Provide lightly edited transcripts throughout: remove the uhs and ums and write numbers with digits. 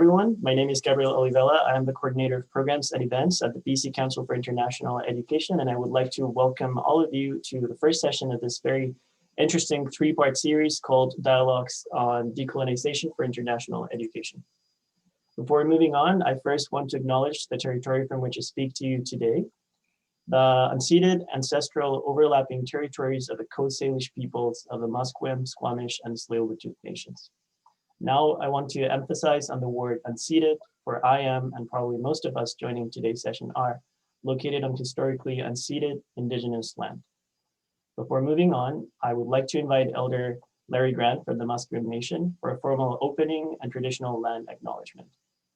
everyone. My name is Gabriel Olivella. I am the coordinator of programs and events at the BC Council for International Education, and I would like to welcome all of you to the first session of this very interesting three-part series called Dialogues on Decolonization for International Education. Before moving on, I first want to acknowledge the territory from which I speak to you today, the unceded, ancestral, overlapping territories of the Coast Salish peoples of the Musqueam, Squamish, and Tsleil-Waututh nations. Now, I want to emphasize on the word unceded, for I am, and probably most of us joining today's session are, located on historically unceded Indigenous land. Before moving on, I would like to invite Elder Larry Grant from the Musqueam Nation for a formal opening and traditional land acknowledgement.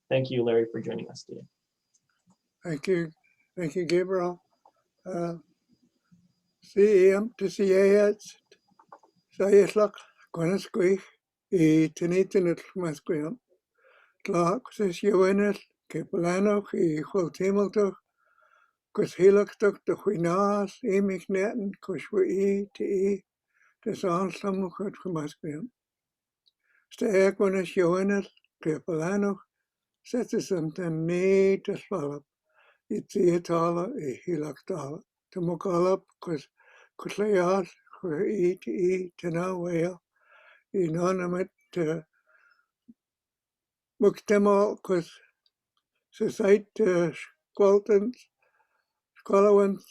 Thank you, Larry, for joining us today. Thank you, Gabriel. CEM to CAS, Sayaslak, Gwanasquich, Tinitin Musqueam, Clark, Sissiowenis, Capelanoch, Holtimeltoch, Kushilaktok, the Huinas, Emignetten, Kushwi, Te, the Sanslamuch, Musqueam. Steakwanis, Yowenis, Capelanoch, Settisumten, Nee, to swallow. It's Iatala, Hilaktala. To Mokalap, Kuslayas, E, Tanawea, Inanimate, Muktemal, Kus, Society, Squaltons, Squalawans,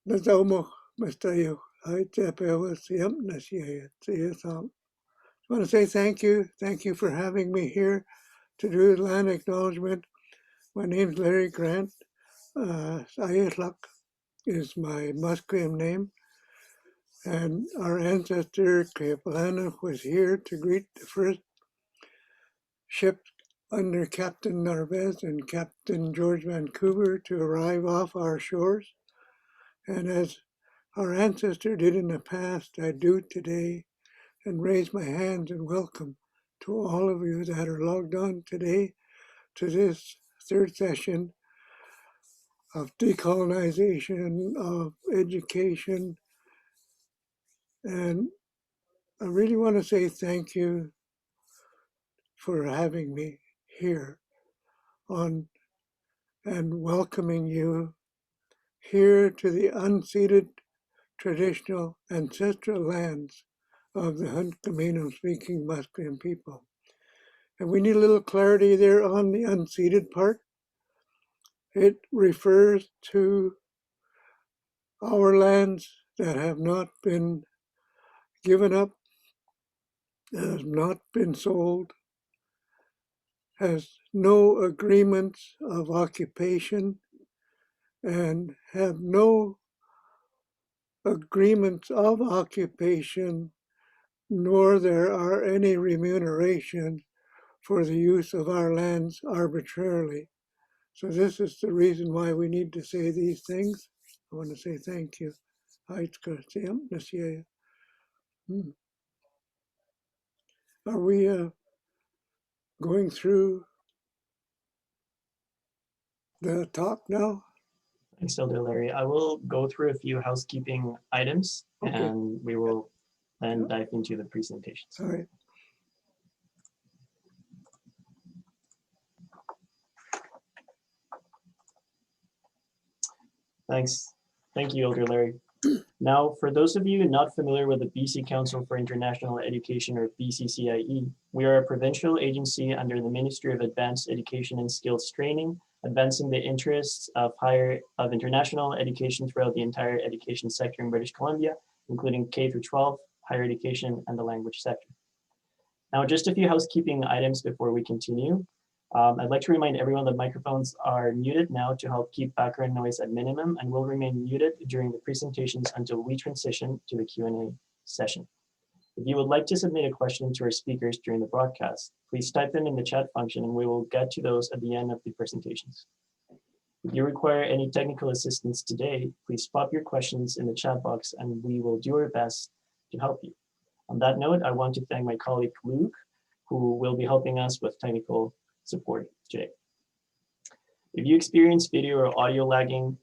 Nazomo, Mustayo, I was the empness, I want to say thank you for having me here to do the land acknowledgement. My name's Larry Grant. Sayaslak is my Musqueam name. And our ancestor, Capelanoch, was here to greet the first ship under Captain Narvaez and Captain George Vancouver to arrive off our shores. And as our ancestor did in the past, I do today, and raise my hands and welcome to all of you that are logged on today to this third session of decolonization, of education. And I really want to say thank you for having me here and welcoming you here to the unceded traditional ancestral lands of the Hunkaminam speaking Musqueam people. And we need a little clarity there on the unceded part. It refers to our lands that have not been given up, that have not been sold, has no agreements of occupation, and have no agreements of occupation, nor there are any remuneration for the use of our lands arbitrarily. So this is the reason why we need to say these things. I want to say thank you. Are we going through the talk now? Thanks, Elder Larry. I will go through a few housekeeping items, okay, and we will then dive into the presentations. All right. Thanks. Thank you, Elder Larry. Now, for those of you not familiar with the BC Council for International Education, or BCCIE, we are a provincial agency under the Ministry of Advanced Education and Skills Training, advancing the interests of international education throughout the entire education sector in British Columbia, including K through 12, higher education, and the language sector. Now, just a few housekeeping items before we continue. I'd like to remind everyone that microphones are muted now to help keep background noise at minimum, and will remain muted during the presentations until we transition to the Q&A session. If you would like to submit a question to our speakers during the broadcast, please type them in the chat function and we will get to those at the end of the presentations. If you require any technical assistance today, please pop your questions in the chat box and we will do our best to help you. On that note, I want to thank my colleague Luke, who will be helping us with technical support today. If you experience video or audio lagging,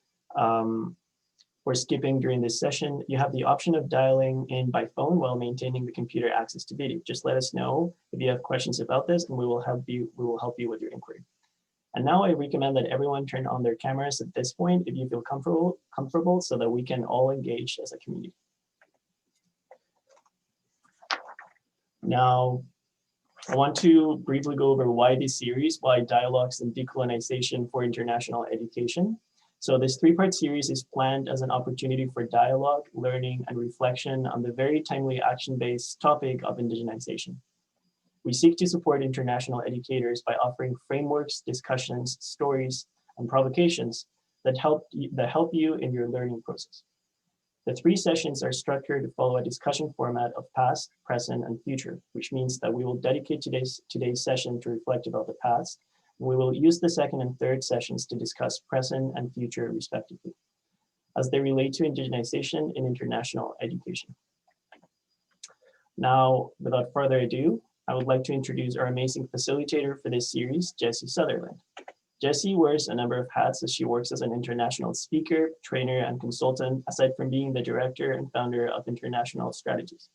or skipping during this session, you have the option of dialing in by phone while maintaining the computer access to video. Just let us know if you have questions about this, and we will help you with your inquiry. And now I recommend that everyone turn on their cameras at this point if you feel comfortable so that we can all engage as a community. Now, I want to briefly go over why this series, why Dialogues and Decolonization for International Education. So this three-part series is planned as an opportunity for dialogue, learning, and reflection on the very timely action-based topic of indigenization. We seek to support international educators by offering frameworks, discussions, stories, and provocations that help you in your learning process. The three sessions are structured to follow a discussion format of past, present, and future, which means that we will dedicate today's session to reflect about the past. We will use the second and third sessions to discuss present and future respectively, as they relate to indigenization in international education. Now, without further ado, I would like to introduce our amazing facilitator for this series, Jessie Sutherland. Jessie wears a number of hats as she works as an international speaker, trainer, and consultant, aside from being the director and founder of International Strategies.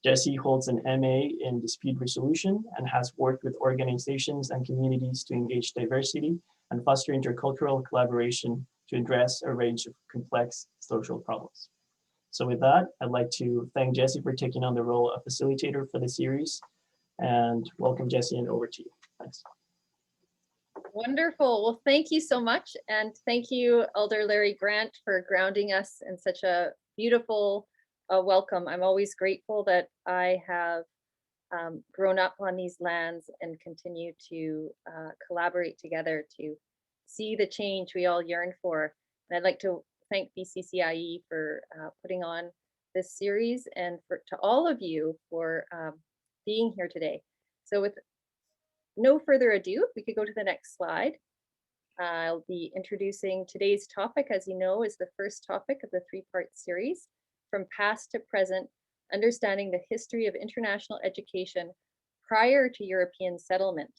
Jessie holds an MA in dispute resolution and has worked with organizations and communities to engage diversity and foster intercultural collaboration to address a range of complex social problems. So with that, I'd like to thank Jessie for taking on the role of facilitator for the series, and welcome Jessie, and over to you. Thanks. Wonderful. Well, thank you so much. And thank you, Elder Larry Grant, for grounding us in such a beautiful welcome. I'm always grateful that I have grown up on these lands and continue to collaborate together to see the change we all yearn for. And I'd like to thank BCCIE for putting on this series, and to all of you for being here today. So with no further ado, if we could go to the next slide. I'll be introducing today's topic. As you know, is the first topic of the three-part series, From Past to Present, Understanding the History of International Education Prior to European Settlement.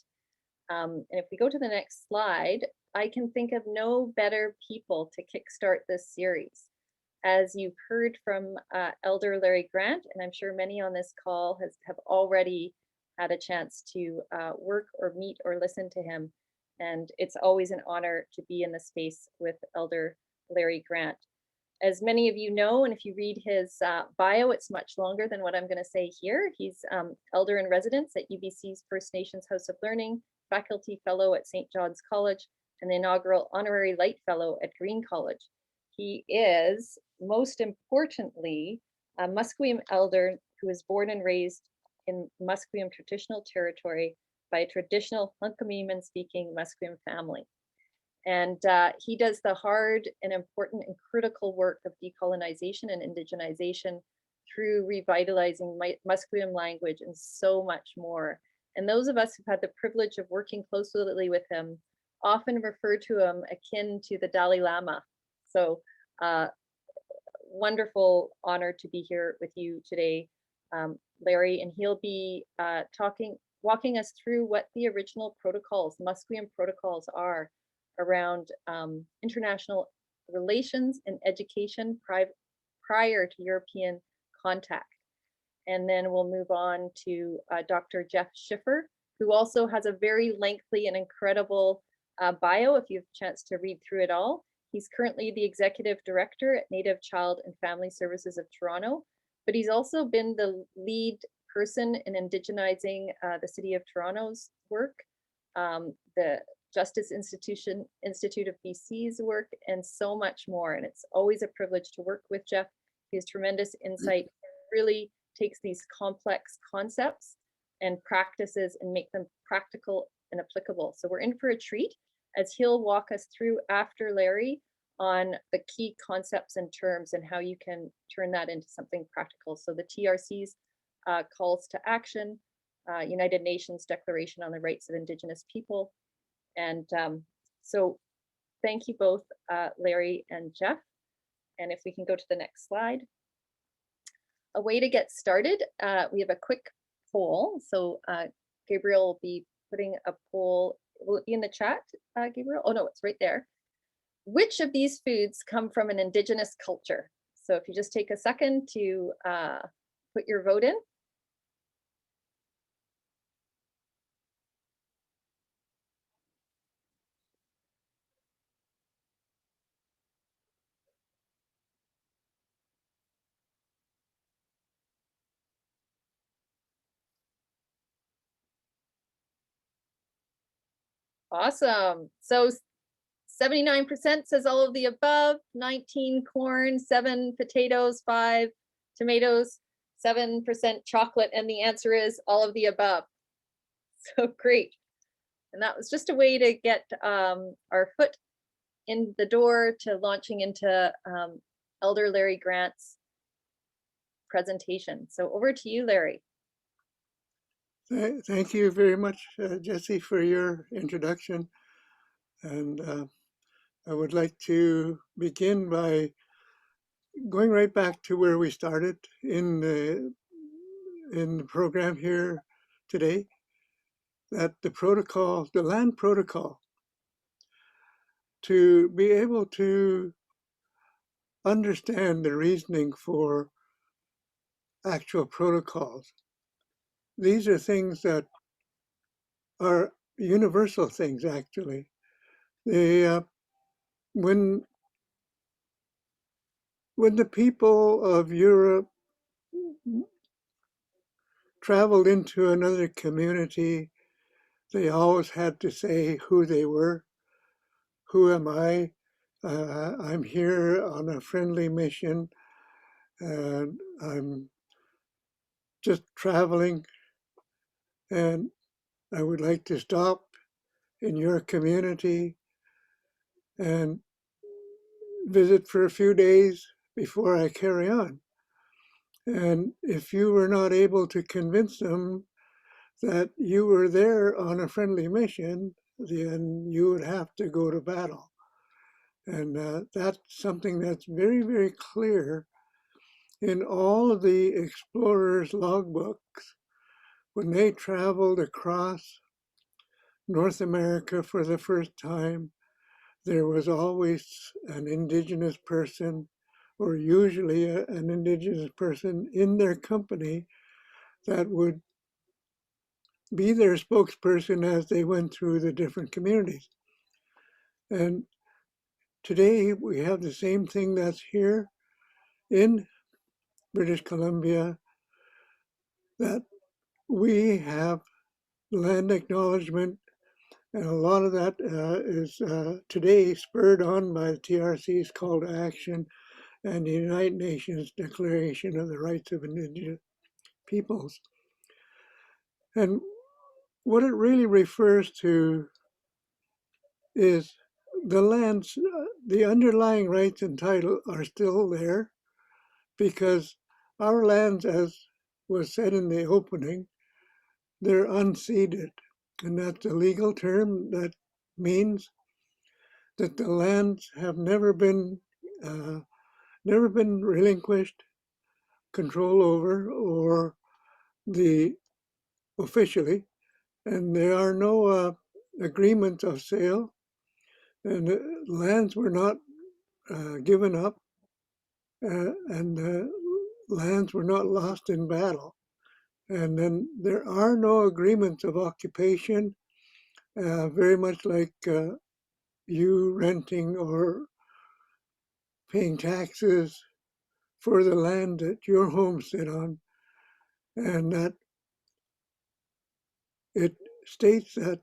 And if we go to the next slide, I can think of no better people to kickstart this series. As you've heard from Elder Larry Grant, and I'm sure many on this call have already had a chance to work or meet or listen to him. And it's always an honor to be in the space with Elder Larry Grant. As many of you know, and if you read his bio, it's much longer than what I'm going to say here. He's Elder in Residence at UBC's First Nations House of Learning, Faculty Fellow at St. John's College, and the inaugural Honorary Light Fellow at Green College. He is, most importantly, a Musqueam Elder who was born and raised in Musqueam traditional territory by a traditional Hunkaminam speaking Musqueam family. And he does the hard and important and critical work of decolonization and indigenization through revitalizing Musqueam language and so much more. And those of us who've had the privilege of working closely with him often refer to him akin to the Dalai Lama. So wonderful honor to be here with you today, Larry, and he'll be walking us through what the original protocols, Musqueam protocols, are around international relations and education prior to European contact. And then we'll move on to Dr. Jeff Schiffer, who also has a very lengthy and incredible bio, if you have a chance to read through it all. He's currently the Executive Director at Native Child and Family Services of Toronto, but he's also been the lead person in indigenizing the City of Toronto's work, the Justice Institute of BC's work, and so much more. And it's always a privilege to work with Jeff. He has tremendous insight, really takes these complex concepts and practices and make them practical and applicable. So we're in for a treat as he'll walk us through after Larry on the key concepts and terms and how you can turn that into something practical. So the TRC's calls to action, United Nations Declaration on the Rights of Indigenous People. And so thank you both, Larry and Jeff. And if we can go to the next slide. A way to get started, we have a quick poll. So Gabriel will be putting a poll. Will it be in the chat, Gabriel? Oh no, it's right there. which of these foods come from an Indigenous culture? So if you just take a second to put your vote in. Awesome. So 79% says all of the above, 19 corn, 7 potatoes, 5 tomatoes, 7% chocolate, and the answer is all of the above. So great. And that was just a way to get our foot in the door to launching into Elder Larry Grant's presentation. So over to you, Larry. Thank you very much, Jesse, for your introduction. And I would like to begin by going right back to where we started in the program here today, that the protocol, the land protocol, to be able to understand the reasoning for actual protocols. These are things that are universal things, actually. They, when the people of Europe traveled into another community, they always had to say who they were. Who am I? I'm here on a friendly mission, and I'm just traveling, and I would like to stop in your community and visit for a few days before I carry on. And if you were not able to convince them that you were there on a friendly mission, then you would have to go to battle. And that's something that's very, very clear in all of the explorers' logbooks. When they traveled across North America for the first time, there was always an Indigenous person, or usually an Indigenous person in their company that would be their spokesperson as they went through the different communities. And today we have the same thing that's here in British Columbia, that we have land acknowledgement, and a lot of that is today spurred on by the TRC's call to action and the United Nations Declaration of the Rights of Indigenous Peoples. And what it really refers to is the lands, the underlying rights and title are still there, because our lands, as was said in the opening, they're unceded. And that's a legal term that means that the lands have never been relinquished control over, or the officially, and there are no agreements of sale, and the lands were not given up, and the lands were not lost in battle. And then there are no agreements of occupation, very much like you renting or paying taxes for the land that your homestead on, and that it states that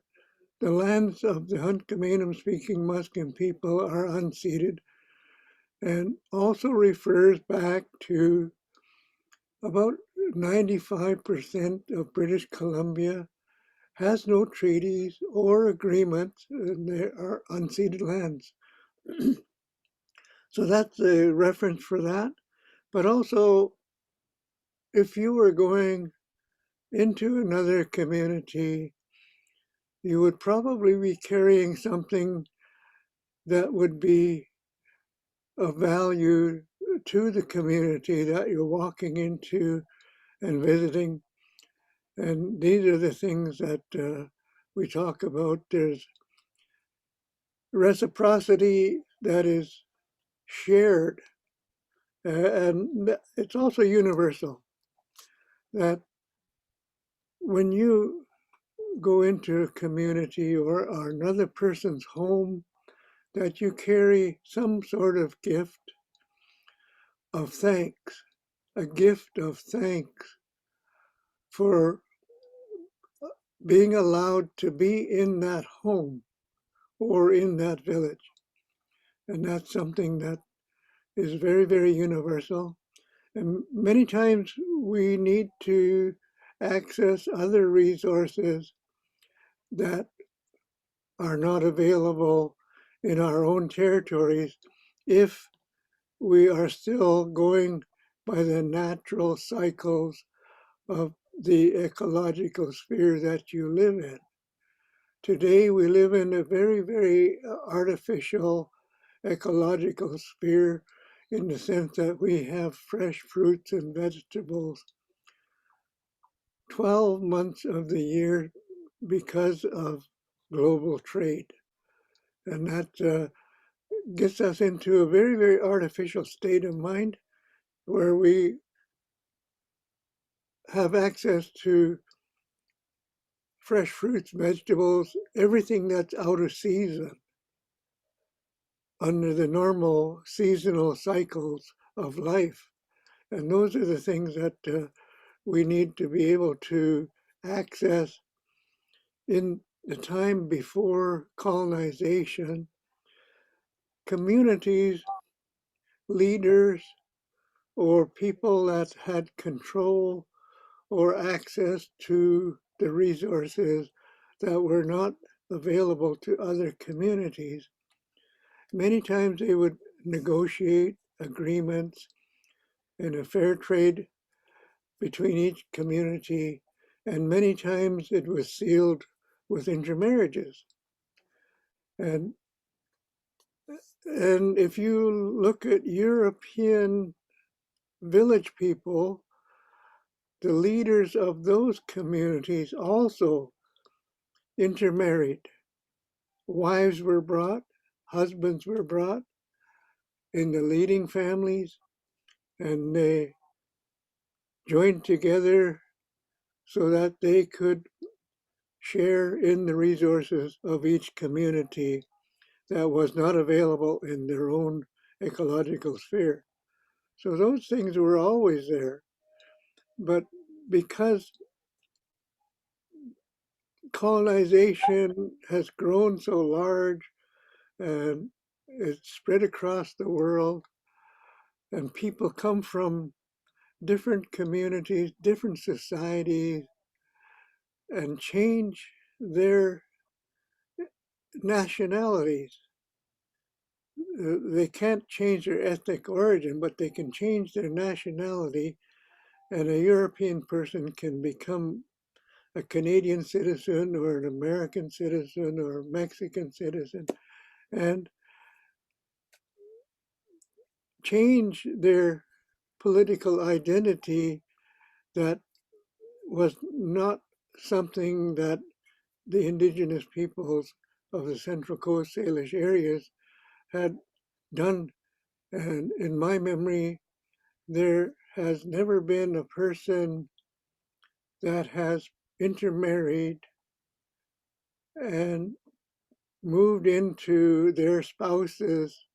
the lands of the Hunkaminam-speaking Musqueam people are unceded, and also refers back to about 95% of British Columbia has no treaties or agreements, and they are unceded lands. So that's a reference for that. But also, if you were going into another community, you would probably be carrying something that would be of value to the community that you're walking into and visiting. And these are the things that we talk about. There's reciprocity that is shared, and it's also universal, that when you go into a community or another person's home, that you carry some sort of gift of thanks, a gift of thanks for being allowed to be in that home or in that village. And that's something that is very, very universal. And many times we need to access other resources that are not available in our own territories if we are still going by the natural cycles of the ecological sphere that you live in. Today, we live in a very, very artificial ecological sphere in the sense that we have fresh fruits and vegetables 12 months of the year because of global trade. And that gets us into a very, very artificial state of mind where we have access to fresh fruits, vegetables, everything that's out of season under the normal seasonal cycles of life. And those are the things that we need to be able to access in the time before colonization. Communities, leaders, or people that had control or access to the resources that were not available to other communities. Many times they would negotiate agreements and a fair trade between each community, and many times it was sealed with intermarriages. And if you look at European village people, the leaders of those communities also intermarried. Wives were brought, husbands were brought in the leading families, and they joined together so that they could share in the resources of each community that was not available in their own ecological sphere. So those things were always there. But because colonization has grown so large and it's spread across the world, and people come from different communities, different societies, and change their nationalities. They can't change their ethnic origin, but they can change their nationality, and a European person can become a Canadian citizen or an American citizen or a Mexican citizen, and change their political identity that was not something that the indigenous peoples of the Central Coast Salish areas had done. And in my memory, there has never been a person that has intermarried and moved into their spouse's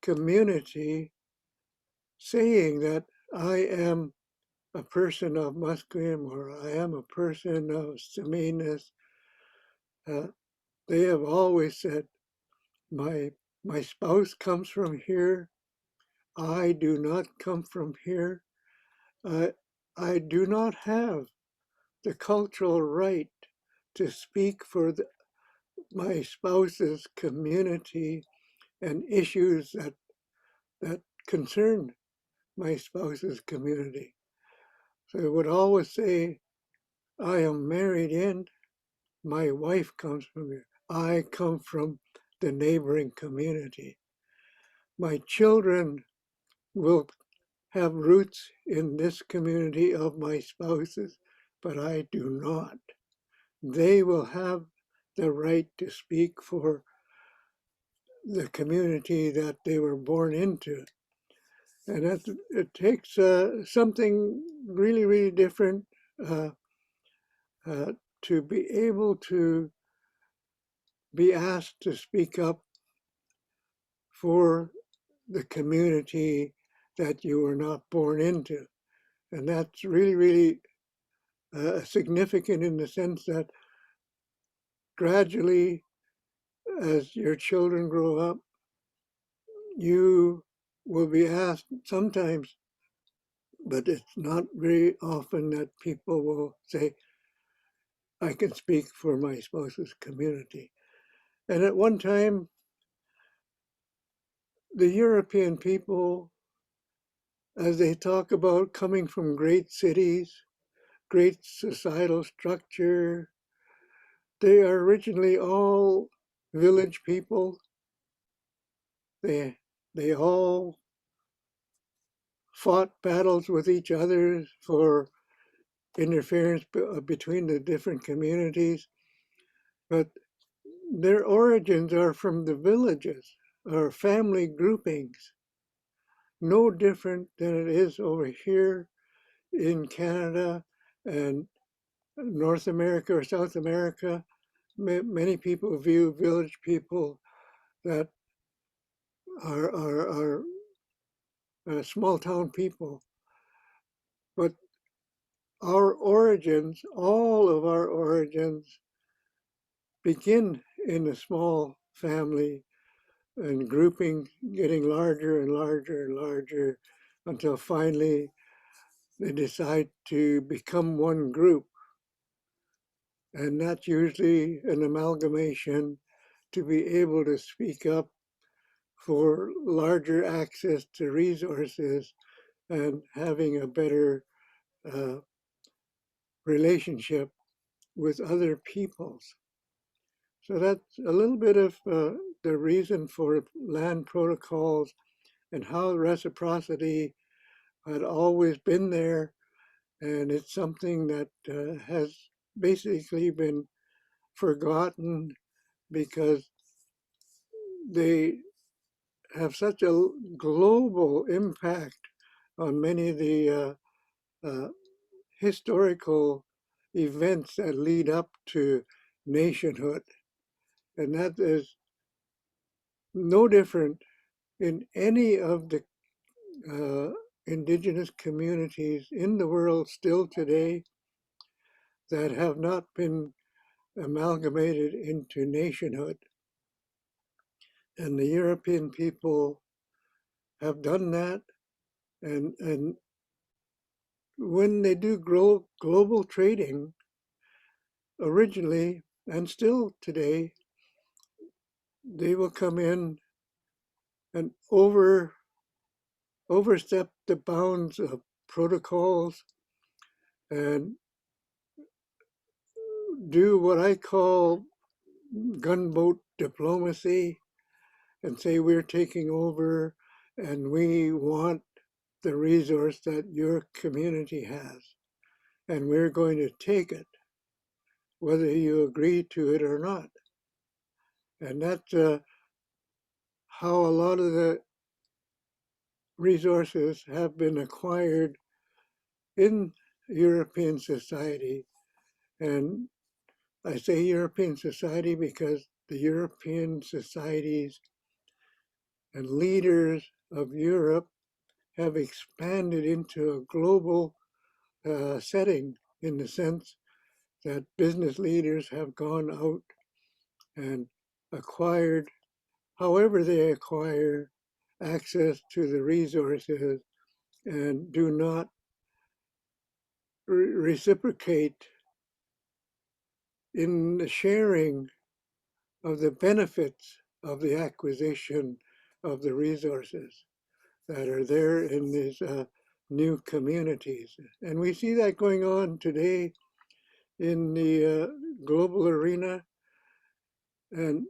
community saying that I am a person of Musqueam or I am a person of Seminas. They have always said, my spouse comes from here. I do not come from here. I do not have the cultural right to speak for my spouse's community and issues that concern my spouse's community. So I would always say, I am married in, my wife comes from here. I come from the neighboring community. My children will have roots in this community of my spouse's, but I do not. They will have the right to speak for the community that they were born into. And it takes something really, really different to be able to be asked to speak up for the community that you were not born into. And that's really, really significant in the sense that gradually, as your children grow up, you will be asked sometimes, but it's not very often that people will say, I can speak for my spouse's community. And at one time, the European people, as they talk about coming from great cities, great societal structure, they are originally all village people. They all fought battles with each other for interference between the different communities, but their origins are from the villages or family groupings, no different than it is over here in Canada and North America or South America. Many people view village people that are small town people, but our origins, all of our origins, begin in a small family and grouping getting larger and larger and larger until finally they decide to become one group. And that's usually an amalgamation to be able to speak up for larger access to resources and having a better relationship with other peoples. So that's a little bit of the reason for land protocols and how reciprocity had always been there. And it's something that has basically been forgotten because they have such a global impact on many of the historical events that lead up to nationhood. And that is no different in any of the indigenous communities in the world still today that have not been amalgamated into nationhood. And the European people have done that. And when they do global trading, originally and still today, they will come in and overstep the bounds of protocols and do what I call gunboat diplomacy and say we're taking over and we want the resource that your community has and we're going to take it whether you agree to it or not. And that's how a lot of the resources have been acquired in European society. And I say European society because the European societies and leaders of Europe have expanded into a global setting in the sense that business leaders have gone out and acquired, however they acquire, access to the resources and do not reciprocate in the sharing of the benefits of the acquisition of the resources that are there in these new communities. And we see that going on today in the global arena. And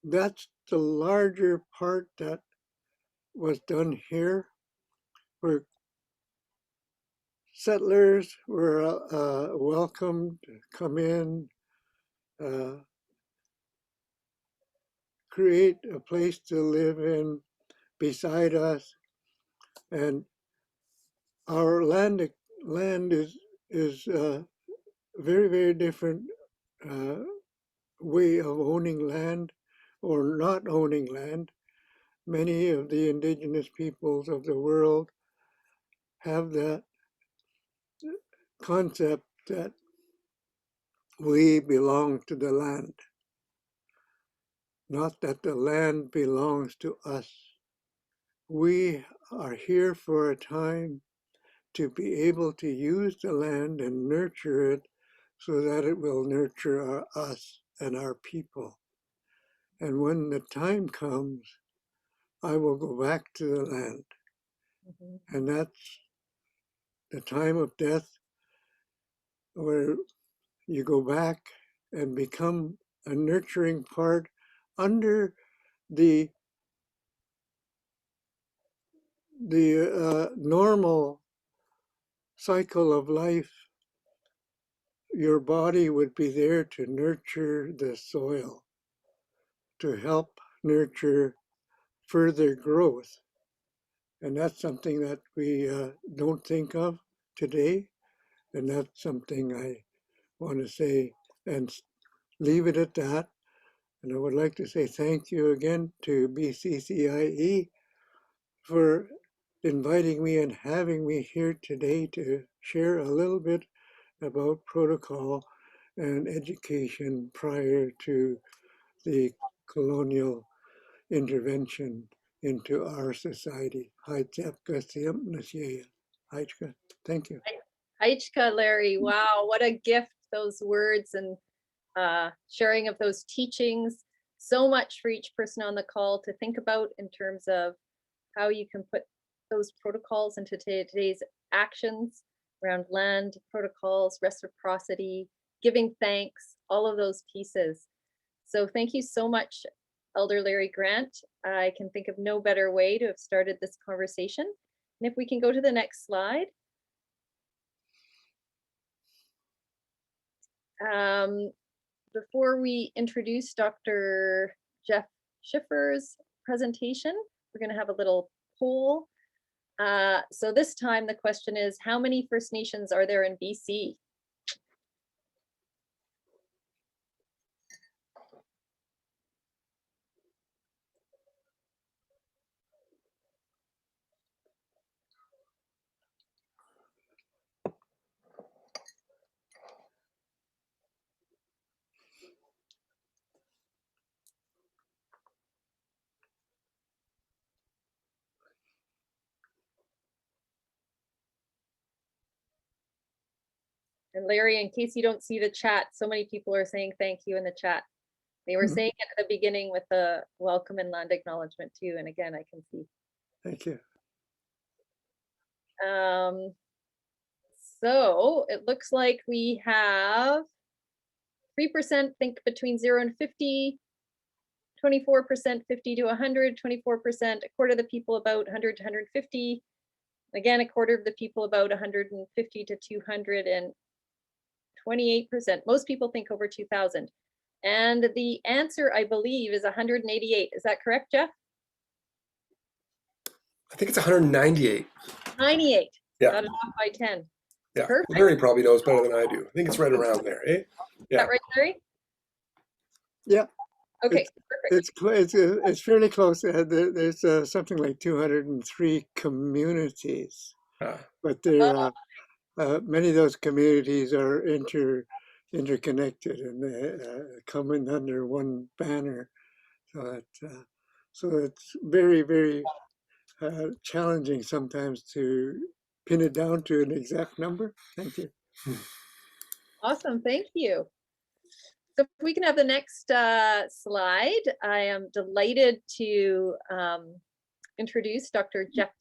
that's the larger part that was done here, where settlers were welcomed to come in, create a place to live in beside us. And our land is a very, very different way of owning land or not owning land. Many of the indigenous peoples of the world have that concept that we belong to the land, not that the land belongs to us. We are here for a time to be able to use the land and nurture it so that it will nurture us and our people. And when the time comes, I will go back to the land. Mm-hmm. And that's the time of death where you go back and become a nurturing part under the normal cycle of life. Your body would be there to nurture the soil, to help nurture further growth. And that's something that we don't think of today. And that's something I want to say and leave it at that. And I would like to say thank you again to BCCIE for inviting me and having me here today to share a little bit about protocol and education prior to the colonial intervention into our society. Thank you. Aichka, Larry, wow, what a gift, those words and sharing of those teachings. So much for each person on the call to think about in terms of how you can put those protocols into today's actions around land protocols, reciprocity, giving thanks, all of those pieces. So thank you so much, Elder Larry Grant. I can think of no better way to have started this conversation. And if we can go to the next slide. Before we introduce Dr. Jeff Schiffer's presentation, we're going to have a little poll. So this time the question is, how many First Nations are there in BC? And Larry, in case you don't see the chat, so many people are saying thank you in the chat. They were saying it at the beginning with the welcome and land acknowledgement too. And again, I can see. Thank you. So it looks like we have 3% think between 0 and 50, 24% 50 to 100, 24%, a quarter of the people about 100 to 150. Again, a quarter of the people about 150 to 200, and 28%. Most people think over 2,000. And the answer, I believe, is 188. Is that correct, Jeff? I think it's 198. 98. Yeah. Got it off by 10. Yeah. Perfect. Larry probably knows better than I do. I think it's right around there, eh? Yeah. Is that right, Larry? Yeah. Okay, perfect. It's fairly close. There's something like 203 communities, but there many of those communities are interconnected and they come in under one banner. So it's very, very challenging sometimes to pin it down to an exact number. Thank you. Awesome, thank you. So if we can have the next slide, I am delighted to introduce Dr. Jeff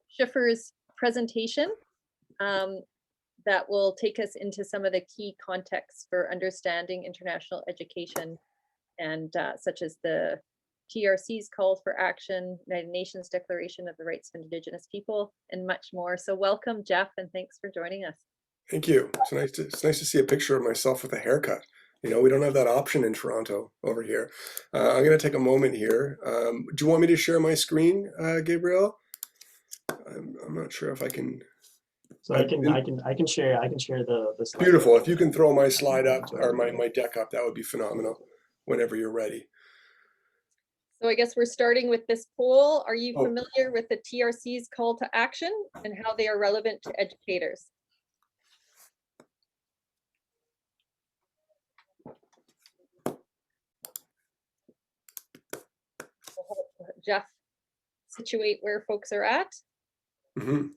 Schiffer's presentation that will take us into some of the key contexts for understanding international education, and such as the TRC's calls for action, United Nations Declaration of the Rights of Indigenous People, and much more. So welcome, Jeff, and thanks for joining us. Thank you. It's nice to see a picture of myself with a haircut. You know, we don't have that option in Toronto over here. I'm going to take a moment here. Do you want me to share my screen, Gabriel? I'm not sure if I can. So I can share the slide. Beautiful. If you can throw my slide up or my deck up, that would be phenomenal whenever you're ready. So I guess we're starting with this poll. Are you Oh. familiar with the TRC's call to action and how they are relevant to educators? We'll help Jeff situate where folks are at. Mm-hmm.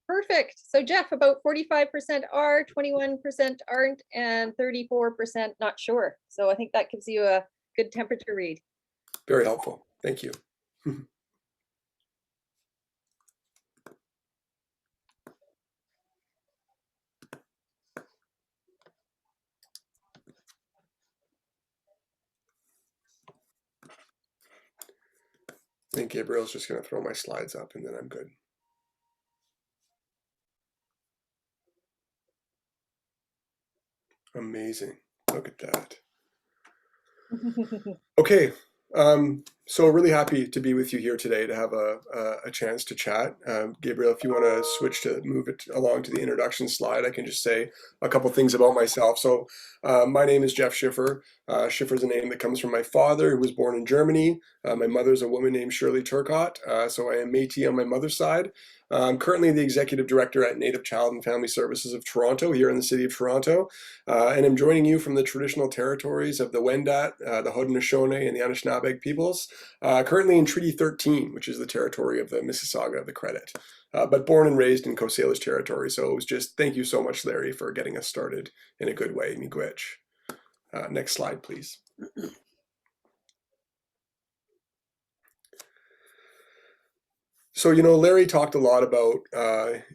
Perfect. So Jeff, about 45% are, 21% aren't, and 34% not sure. So I think that gives you a good temperature read. Very helpful. Thank you. I think Gabriel's just going to throw my slides up and then I'm good. Amazing. Look at that. Okay. So really happy to be with you here today to have a chance to chat. Gabriel, if you want to switch to move it along to the introduction slide, I can just say a couple things about myself. So my name is Jeff Schiffer. Schiffer is a name that comes from my father, who was born in Germany. My mother's a woman named Shirley Turcott. So I am Métis on my mother's side. I'm currently the Executive Director at Native Child and Family Services of Toronto, here in the city of Toronto. And I'm joining you from the traditional territories of the Wendat, the Haudenosaunee, and the Anishinaabe peoples, currently in Treaty 13, which is the territory of the Mississauga of the Credit, but born and raised in Coast Salish territory. So it was just, thank you so much, Larry, for getting us started in a good way, miigwech. Next slide, please. So, you know, Larry talked a lot about,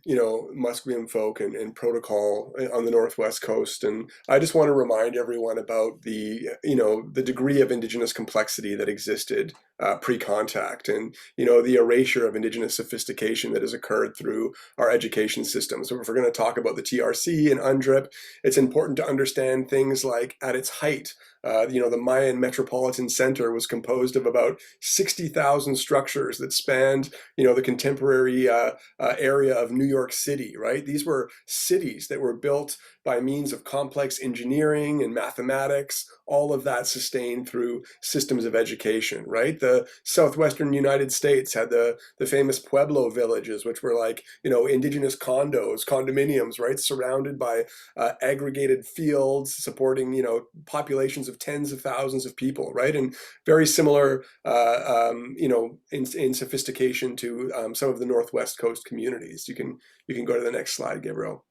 you know, Musqueam folk and protocol on the Northwest Coast. And I just want to remind everyone about the, you know, the degree of Indigenous complexity that existed pre-contact and, you know, the erasure of Indigenous sophistication that has occurred through our education system. So if we're going to talk about the TRC and UNDRIP, it's important to understand things like at its height, you know, the Mayan Metropolitan Center was composed of about 60,000 structures that spanned, you know, the contemporary area of New York City, right? These were cities that were built by means of complex engineering and mathematics, all of that sustained through systems of education, right? The southwestern United States had the famous Pueblo villages, which were like, you know, indigenous condos, condominiums, right? Surrounded by aggregated fields supporting, you know, populations of tens of thousands of people, right? And very similar, you know, in sophistication to some of the Northwest Coast communities. You can go to the next slide, Gabriel.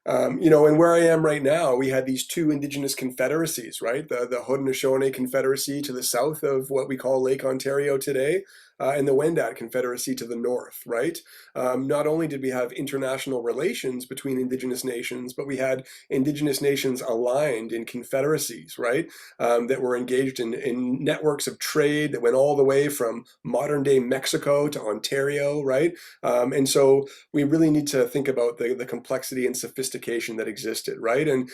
You know, and where I am right now, we had these two Indigenous confederacies, right? The Haudenosaunee Confederacy to the south of what we call Lake Ontario today, and the Wendat Confederacy to the north, right? Not only did we have international relations between Indigenous nations, but we had Indigenous nations aligned in confederacies, right? That were engaged in networks of trade that went all the way from modern day Mexico to Ontario, right? And so we really need to think about the complexity and sophistication that existed, right? And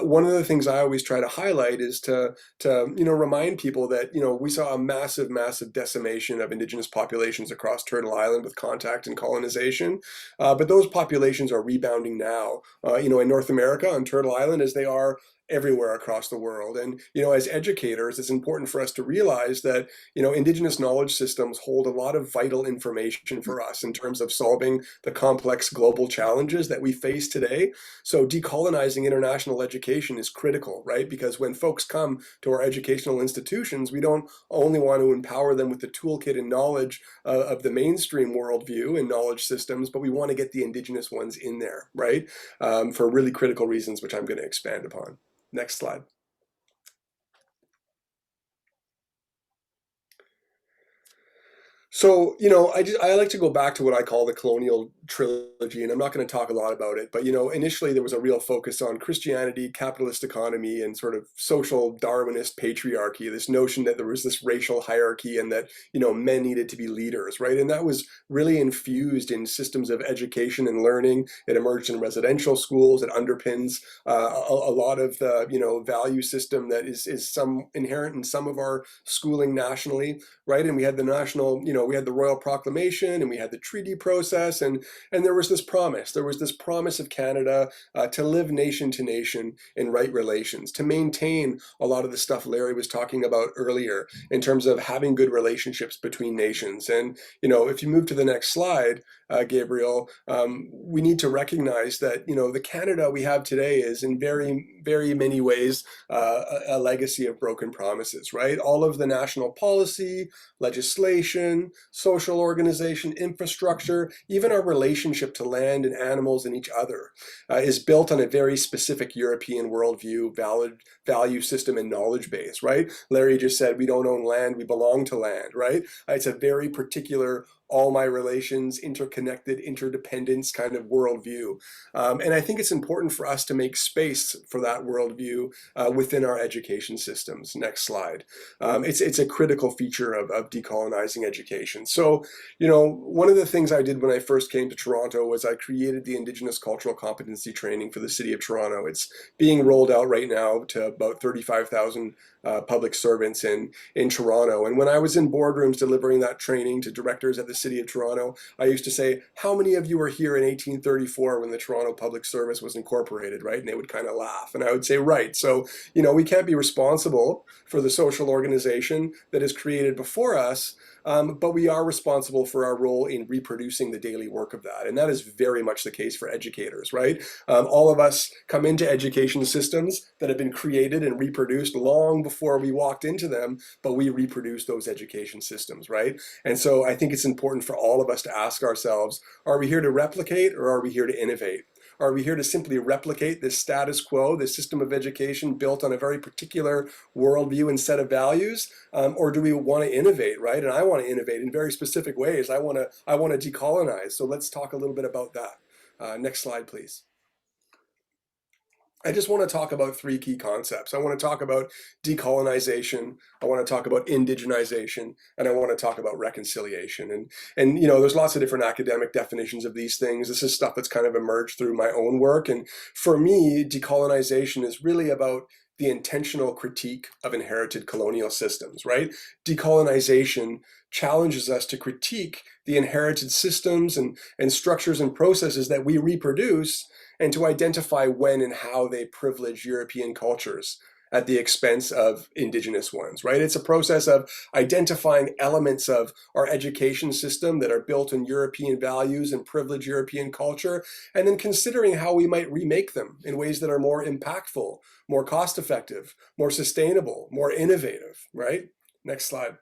one of the things I always try to highlight is to you know, remind people that, you know, we saw a massive decimation of Indigenous populations across Turtle Island with contact and colonization, but those populations are rebounding now, you know, in North America on Turtle Island as they are everywhere across the world. And, you know, as educators, it's important for us to realize that, you know, Indigenous knowledge systems hold a lot of vital information for us in terms of solving the complex global challenges that we face today. So decolonizing international education is critical, right? Because when folks come to our educational institutions, we don't only want to empower them with the toolkit and knowledge of the mainstream worldview and knowledge systems, but we want to get the Indigenous ones in there, right? For really critical reasons, which I'm going to expand upon. Next slide. So, I like to go back to what I call the colonial trilogy, and I'm not going to talk a lot about it, but, initially there was a real focus on Christianity, capitalist economy, and sort of social Darwinist patriarchy, this notion that there was this racial hierarchy and that, men needed to be leaders, right? And that was really infused in systems of education and learning. It emerged in residential schools. It underpins a lot of the, value system that is some inherent in some of our schooling nationally, right? And we had the national, we had the Royal Proclamation, and we had the treaty process, and there was this promise. There was this promise of Canada to live nation to nation in right relations, to maintain a lot of the stuff Larry was talking about earlier in terms of having good relationships between nations. And if you move to the next slide, Gabriel, we need to recognize that the Canada we have today is in very, very many ways a legacy of broken promises, right? All of the national policy, legislation, social organization, infrastructure, even our relationship to land and animals and each other is built on a very specific European worldview, value system, and knowledge base, right? Larry just said, we don't own land, we belong to land, right? It's a very particular all my relations, interconnected, interdependence kind of worldview. And I think it's important for us to make space for that worldview within our education systems. Next slide. It's a critical feature of decolonizing education. So, one of the things I did when I first came to Toronto was I created the Indigenous Cultural Competency Training for the City of Toronto. It's being rolled out right now to about 35,000 public servants in Toronto. And when I was in boardrooms delivering that training to directors at the City of Toronto, I used to say, how many of you were here in 1834 when the Toronto Public Service was incorporated, right? And they would kind of laugh. And I would say, right. So, we can't be responsible for the social organization that is created before us, but we are responsible for our role in reproducing the daily work of that. And that is very much the case for educators, right? All of us come into education systems that have been created and reproduced long before we walked into them, but we reproduce those education systems, right? And so I think it's important for all of us to ask ourselves, are we here to replicate or are we here to innovate? Are we here to simply replicate this status quo, this system of education built on a very particular worldview and set of values, or do we want to innovate, right? And I want to innovate in very specific ways. I want to decolonize. So let's talk a little bit about that. Next slide, please. I just want to talk about three key concepts. I want to talk about decolonization, I want to talk about indigenization, and I want to talk about reconciliation. And there's lots of different academic definitions of these things. This is stuff that's kind of emerged through my own work. And for me, decolonization is really about the intentional critique of inherited colonial systems, right? Decolonization challenges us to critique the inherited systems and structures and processes that we reproduce, and to identify when and how they privilege European cultures at the expense of indigenous ones, right? It's a process of identifying elements of our education system that are built on European values and privilege European culture, and then considering how we might remake them in ways that are more impactful, more cost-effective, more sustainable, more innovative, right? Next slide.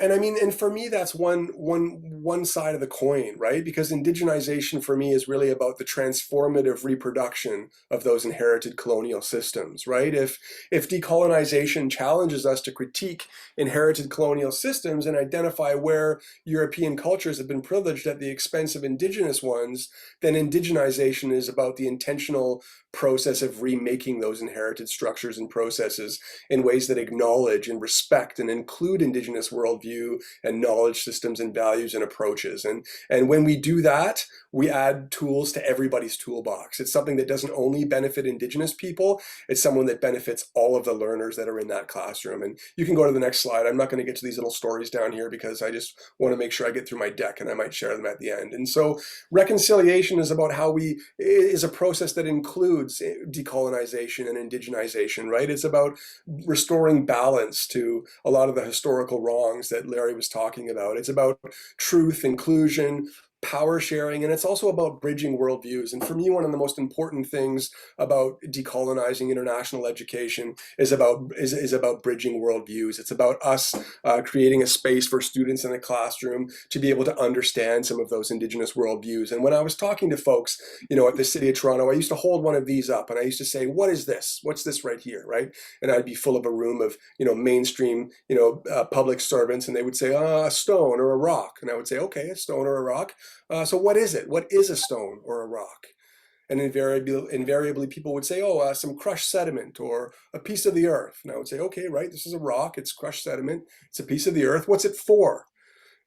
And for me, that's one side of the coin, right? Because indigenization for me is really about the transformative reproduction of those inherited colonial systems, right? If decolonization challenges us to critique inherited colonial systems and identify where European cultures have been privileged at the expense of indigenous ones, then indigenization is about the intentional process of remaking those inherited structures and processes in ways that acknowledge and respect and include indigenous worldview and knowledge systems and values and approaches. And when we do that, we add tools to everybody's toolbox. It's something that doesn't only benefit indigenous people, it's someone that benefits all of the learners that are in that classroom. And you can go to the next slide. I'm not going to get to these little stories down here because I just want to make sure I get through my deck, and I might share them at the end. And so reconciliation is about is a process that includes decolonization and indigenization, right? It's about restoring balance to a lot of the historical wrongs that Larry was talking about. It's about truth, inclusion, power sharing, and it's also about bridging worldviews. And for me, one of the most important things about decolonizing international education is about bridging worldviews. It's about us creating a space for students in the classroom to be able to understand some of those Indigenous worldviews. And when I was talking to folks, at the City of Toronto, I used to hold one of these up and I used to say, what is this? What's this right here, right? And I'd be full of a room of, mainstream, public servants, and they would say, a stone or a rock. And I would say, okay, a stone or a rock. So what is it? What is a stone or a rock? And invariably people would say, some crushed sediment or a piece of the earth. And I would say, okay, right, this is a rock, it's crushed sediment, it's a piece of the earth. What's it for?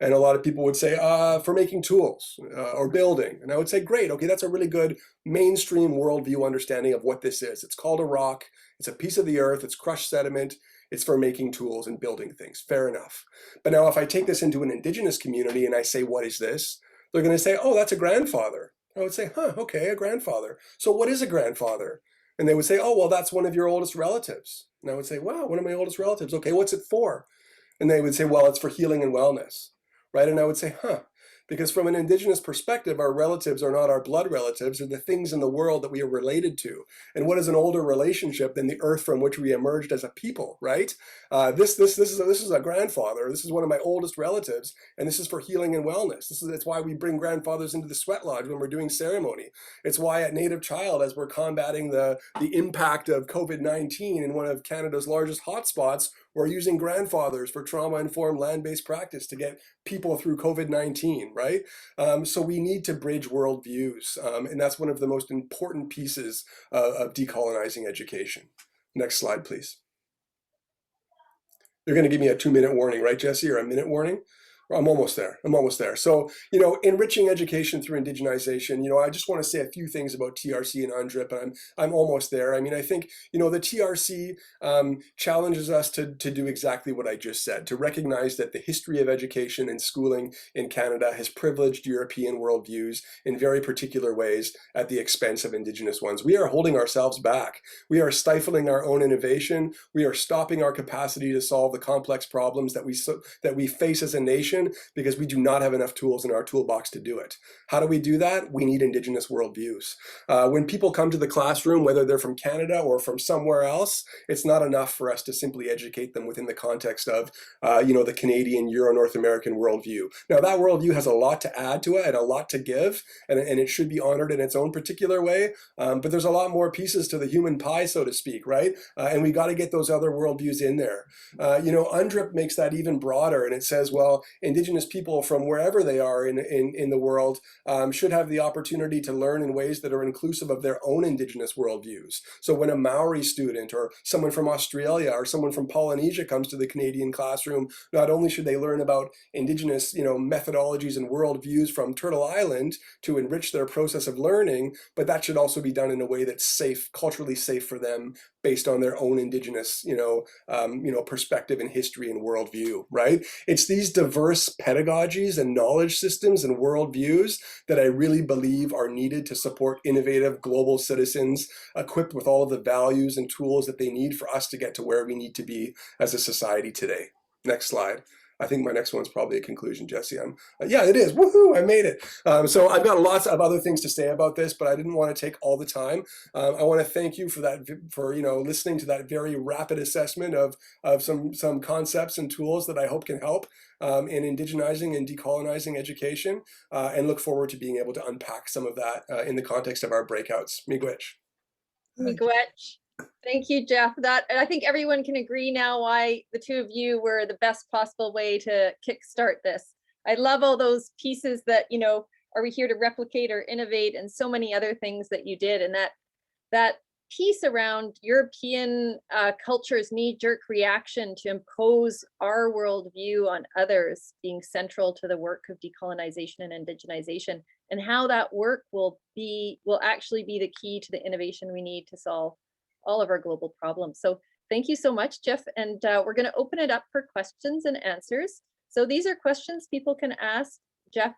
And a lot of people would say, for making tools or building. And I would say, great, okay, that's a really good mainstream worldview understanding of what this is. It's called a rock, it's a piece of the earth, it's crushed sediment, it's for making tools and building things. Fair enough. But now if I take this into an Indigenous community and I say, what is this? They're going to say, oh, that's a grandfather. I would say, okay, a grandfather. So what is a grandfather? And they would say, oh, well, that's one of your oldest relatives. And I would say, wow, one of my oldest relatives. Okay, what's it for? And they would say, well, it's for healing and wellness, right? And I would say, because from an Indigenous perspective, our relatives are not our blood relatives, they're the things in the world that we are related to. And what is an older relationship than the earth from which we emerged as a people, right? This is a grandfather. This is one of my oldest relatives, and this is for healing and wellness. It's why we bring grandfathers into the sweat lodge when we're doing ceremony. It's why at Native Child, as we're combating the impact of COVID-19 in one of Canada's largest hotspots, we're using grandfathers for trauma-informed land-based practice to get people through COVID-19, right? So we need to bridge worldviews, and that's one of the most important pieces of decolonizing education. Next slide, please. You're going to give me a 2-minute warning, right, Jesse, or a minute warning? I'm almost there. So, enriching education through indigenization, I just want to say a few things about TRC and UNDRIP, and I'm almost there. I mean, I think, the TRC challenges us to do exactly what I just said, to recognize that the history of education and schooling in Canada has privileged European worldviews in very particular ways at the expense of Indigenous ones. We are holding ourselves back. We are stifling our own innovation. We are stopping our capacity to solve the complex problems that we face as a nation, because we do not have enough tools in our toolbox to do it. How do we do that? We need Indigenous worldviews. When people come to the classroom, whether they're from Canada or from somewhere else, it's not enough for us to simply educate them within the context of, the Canadian, Euro-North American worldview. Now, that worldview has a lot to add to it and a lot to give, and it should be honored in its own particular way, but there's a lot more pieces to the human pie, so to speak, right? And we got to get those other worldviews in there. UNDRIP makes that even broader, and it says, well, Indigenous people from wherever they are in the world should have the opportunity to learn in ways that are inclusive of their own Indigenous worldviews. So when a Maori student or someone from Australia or someone from Polynesia comes to the Canadian classroom, not only should they learn about Indigenous, methodologies and worldviews from Turtle Island to enrich their process of learning, but that should also be done in a way that's safe, culturally safe for them, based on their own Indigenous, perspective and history and worldview, right? It's these diverse pedagogies and knowledge systems and worldviews that I really believe are needed to support innovative global citizens equipped with all of the values and tools that they need for us to get to where we need to be as a society today. Next slide. I think my next one's probably a conclusion, Jesse. Yeah, it is. Woohoo! I made it. So I've got lots of other things to say about this, but I didn't want to take all the time. I want to thank you for listening to that very rapid assessment of some concepts and tools that I hope can help in indigenizing and decolonizing education, and look forward to being able to unpack some of that in the context of our breakouts. Miigwech. Miigwech. Thank you, Jeff. I think everyone can agree now why the two of you were the best possible way to kickstart this. I love all those pieces that, are we here to replicate or innovate, and so many other things that you did. And that piece around European culture's knee-jerk reaction to impose our worldview on others being central to the work of decolonization and indigenization, and how that work will actually be the key to the innovation we need to solve all of our global problems. So thank you so much, Jeff. And we're going to open it up for questions and answers. So these are questions people can ask Jeff